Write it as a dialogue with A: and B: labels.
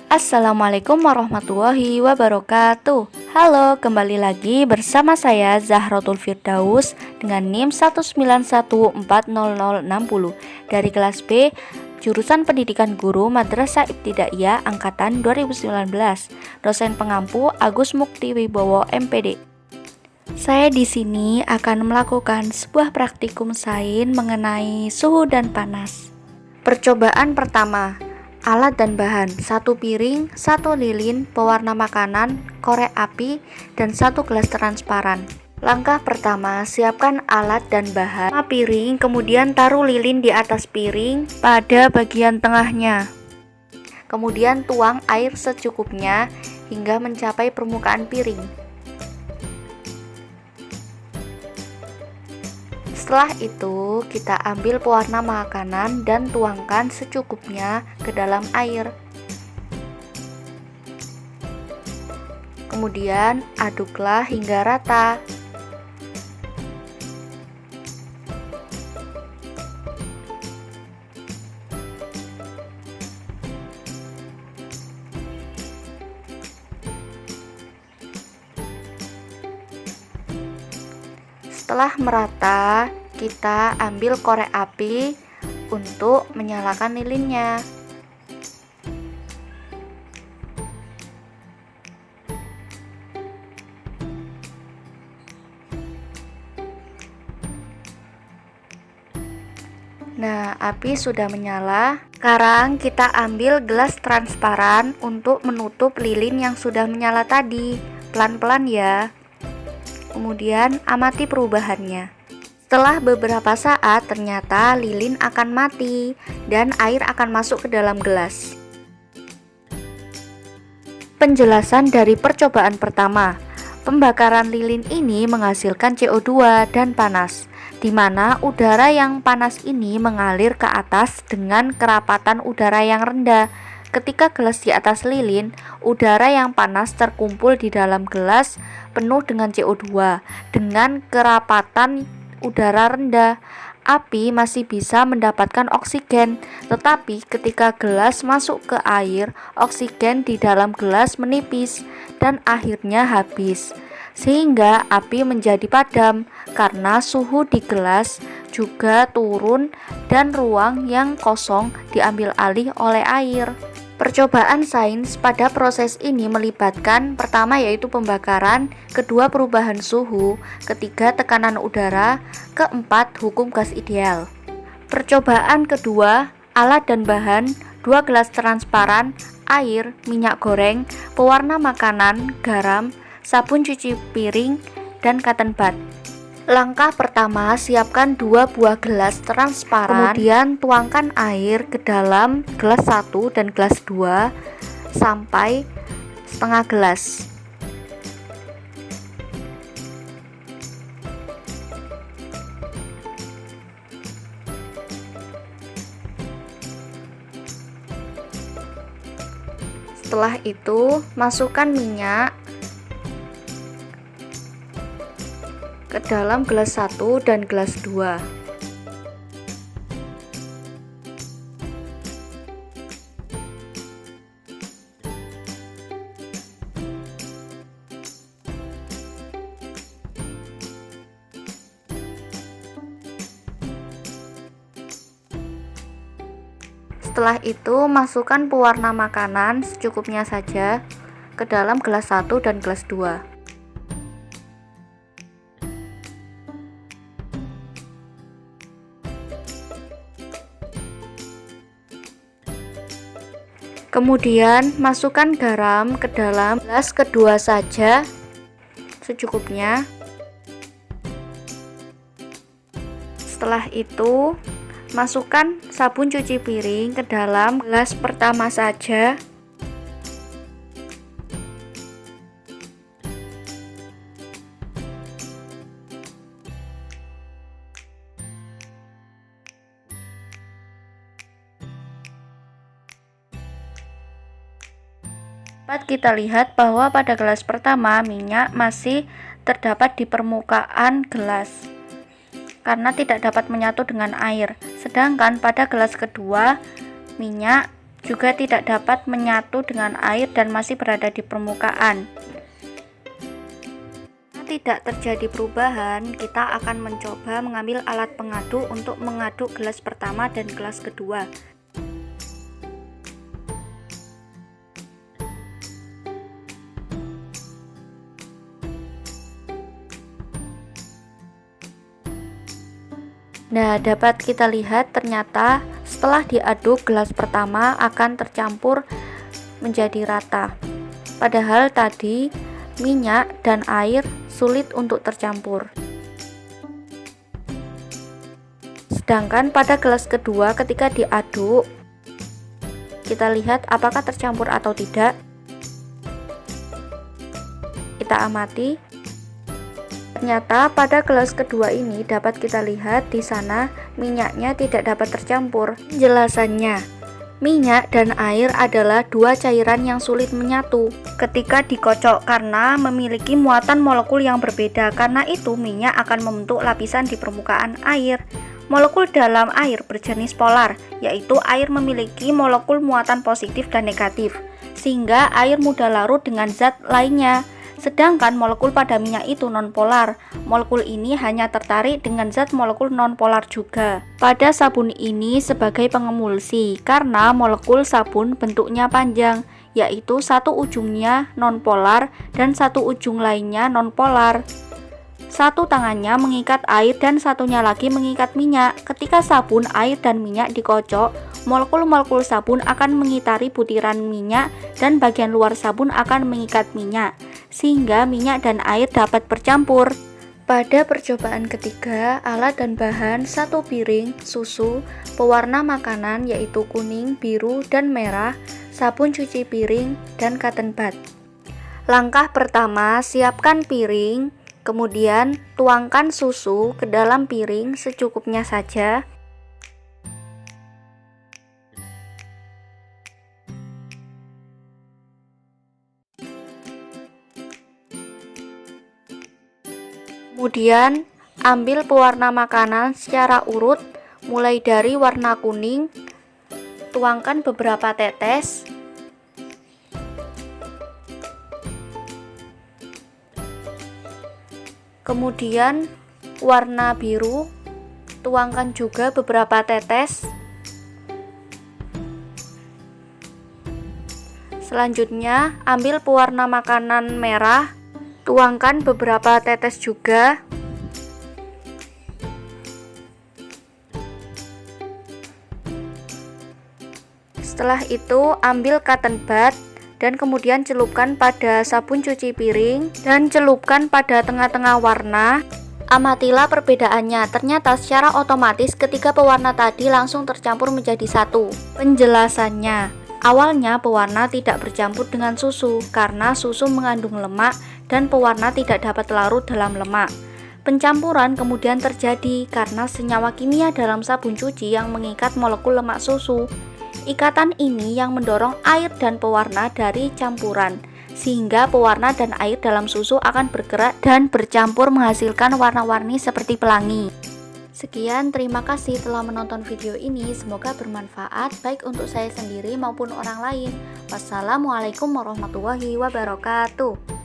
A: Assalamualaikum warahmatullahi wabarakatuh. Halo, kembali lagi bersama saya Zahrotul Firdaus dengan NIM 1914060 dari kelas B jurusan Pendidikan Guru Madrasah Ibtidaiyah angkatan 2019. Dosen pengampu Agus Mukti Wibowo MPD. Saya di sini akan melakukan sebuah praktikum sains mengenai suhu dan panas. Percobaan pertama, alat dan bahan: 1 piring, 1 lilin, pewarna makanan, korek api, dan 1 gelas transparan. Langkah pertama, siapkan alat dan bahan. 5 piring, kemudian taruh lilin di atas piring pada bagian tengahnya. Kemudian tuang air secukupnya hingga mencapai permukaan piring. Setelah itu, kita ambil pewarna makanan dan tuangkan secukupnya ke dalam air. Kemudian, aduklah hingga rata. Setelah merata, kita ambil korek api untuk menyalakan lilinnya. Nah, api sudah menyala. Sekarang kita ambil gelas transparan untuk menutup lilin yang sudah menyala tadi. Pelan-pelan ya. Kemudian amati perubahannya. Setelah beberapa saat, ternyata lilin akan mati dan air akan masuk ke dalam gelas. Penjelasan dari percobaan pertama. Pembakaran lilin ini menghasilkan CO2 dan panas, di mana udara yang panas ini mengalir ke atas dengan kerapatan udara yang rendah. Ketika gelas di atas lilin, udara yang panas terkumpul di dalam gelas penuh dengan CO2 dengan kerapatan udara rendah. Api masih bisa mendapatkan oksigen, tetapi ketika gelas masuk ke air, oksigen di dalam gelas menipis dan akhirnya habis, sehingga api menjadi padam karena suhu di gelas juga turun dan ruang yang kosong diambil alih oleh air. Percobaan sains pada proses ini melibatkan pertama yaitu pembakaran, kedua perubahan suhu, ketiga tekanan udara, keempat hukum gas ideal. Percobaan kedua, alat dan bahan: 2 gelas transparan, air, minyak goreng, pewarna makanan, garam, sabun cuci piring, dan cotton bud. Langkah pertama, siapkan 2 buah gelas transparan, kemudian tuangkan air ke dalam gelas 1 dan gelas 2 sampai setengah gelas. Setelah itu, masukkan minyak ke dalam gelas 1 dan gelas 2. Setelah itu, masukkan pewarna makanan secukupnya saja ke dalam gelas 1 dan gelas 2. Kemudian masukkan garam ke dalam gelas kedua saja secukupnya. Setelah itu, masukkan sabun cuci piring ke dalam gelas pertama saja. Dapat kita lihat bahwa pada gelas pertama minyak masih terdapat di permukaan gelas karena tidak dapat menyatu dengan air. Sedangkan pada gelas kedua minyak juga tidak dapat menyatu dengan air dan masih berada di permukaan. Tidak terjadi perubahan, kita akan mencoba mengambil alat pengaduk untuk mengaduk gelas pertama dan gelas kedua. Nah, dapat kita lihat ternyata setelah diaduk gelas pertama akan tercampur menjadi rata. Padahal tadi minyak dan air sulit untuk tercampur. Sedangkan pada gelas kedua ketika diaduk, kita lihat apakah tercampur atau tidak. Kita amati. Ternyata pada gelas kedua ini dapat kita lihat di sana minyaknya tidak dapat tercampur. Penjelasannya, minyak dan air adalah dua cairan yang sulit menyatu ketika dikocok karena memiliki muatan molekul yang berbeda. Karena itu minyak akan membentuk lapisan di permukaan air. Molekul dalam air berjenis polar, yaitu air memiliki molekul muatan positif dan negatif, sehingga air mudah larut dengan zat lainnya. Sedangkan molekul pada minyak itu nonpolar. Molekul ini hanya tertarik dengan zat molekul nonpolar juga. Pada sabun ini sebagai pengemulsi karena molekul sabun bentuknya panjang, yaitu satu ujungnya nonpolar dan satu ujung lainnya nonpolar. Satu tangannya mengikat air dan satunya lagi mengikat minyak. Ketika sabun, air, dan minyak dikocok, molekul-molekul sabun akan mengitari butiran minyak dan bagian luar sabun akan mengikat minyak, sehingga minyak dan air dapat bercampur. Pada percobaan ketiga, alat dan bahan 1 piring susu, pewarna makanan yaitu kuning, biru, dan merah, sabun cuci piring, dan cotton bud. Langkah pertama, siapkan piring. Kemudian tuangkan susu ke dalam piring secukupnya saja. Kemudian ambil pewarna makanan secara urut mulai dari warna kuning. Tuangkan beberapa tetes. Kemudian warna biru, tuangkan juga beberapa tetes. Selanjutnya ambil pewarna makanan merah, tuangkan beberapa tetes juga. Setelah itu ambil cotton bud dan kemudian celupkan pada sabun cuci piring dan celupkan pada tengah-tengah warna. Amatilah perbedaannya, ternyata secara otomatis ketika pewarna tadi langsung tercampur menjadi satu. Penjelasannya, awalnya pewarna tidak bercampur dengan susu karena susu mengandung lemak dan pewarna tidak dapat larut dalam lemak. Pencampuran kemudian terjadi karena senyawa kimia dalam sabun cuci yang mengikat molekul lemak susu. Ikatan ini yang mendorong air dan pewarna dari campuran, sehingga pewarna dan air dalam susu akan bergerak dan bercampur menghasilkan warna-warni seperti pelangi. Sekian, terima kasih telah menonton video ini. Semoga bermanfaat baik untuk saya sendiri maupun orang lain. Wassalamualaikum warahmatullahi wabarakatuh.